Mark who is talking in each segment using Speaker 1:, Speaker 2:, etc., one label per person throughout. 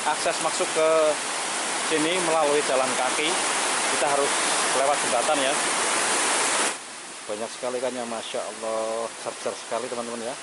Speaker 1: akses masuk ke sini melalui jalan kaki. Kita harus lewat jembatan ya. Banyak sekali ikannya, Masya Allah, besar-besar sekali teman-teman ya.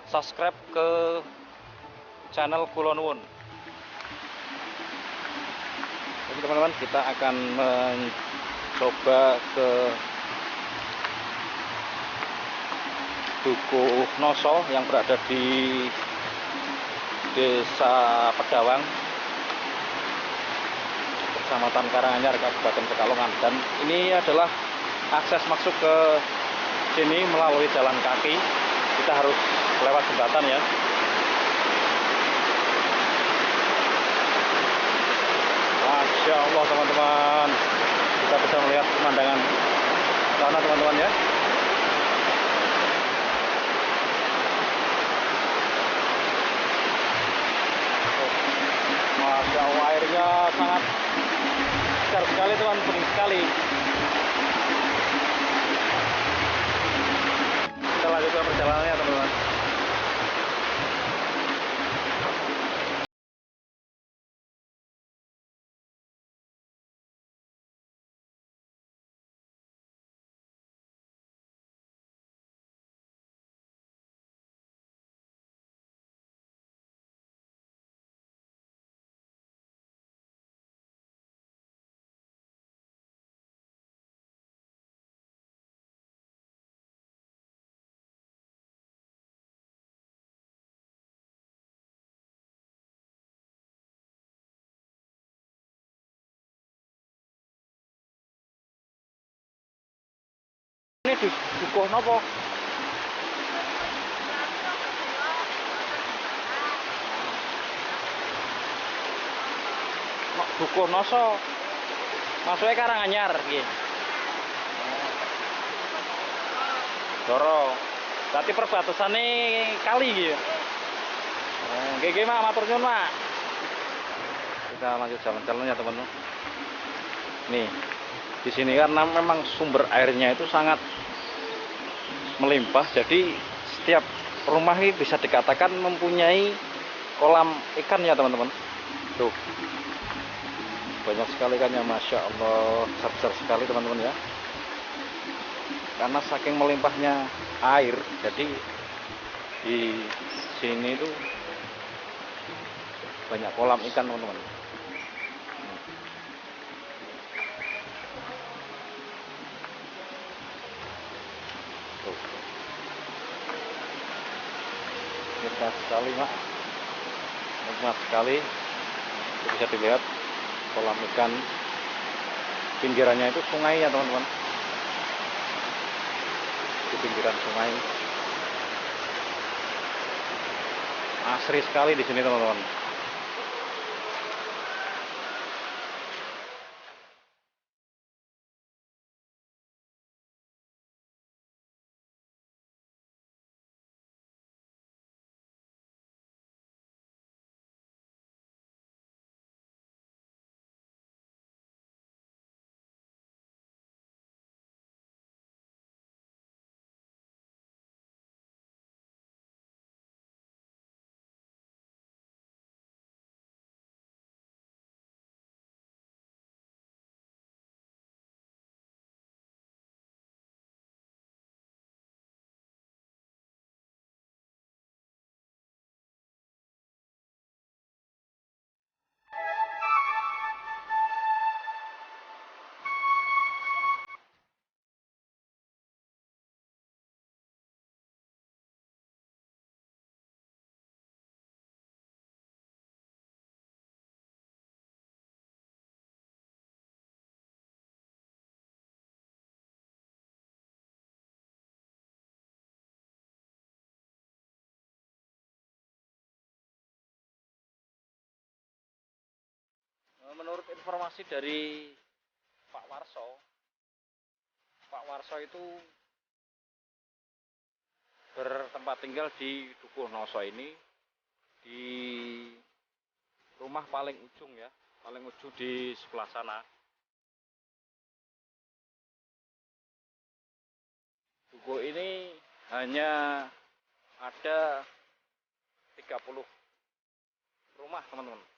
Speaker 1: Subscribe ke channel Kulonwun. Jadi teman-teman, kita akan mencoba ke Dukuh Noso yang berada di Desa Pedawang, Kecamatan Karanganyar, Kabupaten Pekalongan. Dan ini adalah akses masuk ke sini melalui jalan kaki. Kita harus lewat jembatan ya. Masya Allah teman-teman, kita bisa melihat pemandangan sana teman-teman ya. Masya Allah, airnya sangat besar sekali teman, bening sekali. Kita lanjutkan perjalanannya teman-teman. Ini di Dukuh nopo? Dukuh Noso. Maksudnya Karanganyar nggih. Doro. Berarti perbatasane kali nggih. Nggih Mak, matur nyuwun Mak. Kita lanjut jalan-jalan ya teman-teman. Nih, di sini karena memang sumber airnya itu sangat melimpah, jadi setiap rumah ini bisa dikatakan mempunyai kolam ikan ya teman-teman. Tuh, banyak sekali ikannya, Masya Allah, besar-besar sekali teman-teman ya. Karena saking melimpahnya air, jadi di sini itu banyak kolam ikan teman-teman. Indah sekali Mak, nikmat sekali. Itu bisa dilihat kolam ikan, pinggirannya itu sungai ya teman-teman, di pinggiran sungai. Asri sekali di sini teman-teman. Menurut informasi dari Pak Warso itu bertempat tinggal di Dukuh Noso ini, di rumah paling ujung ya, paling ujung di sebelah sana. Dukuh ini hanya ada 30 rumah teman-teman.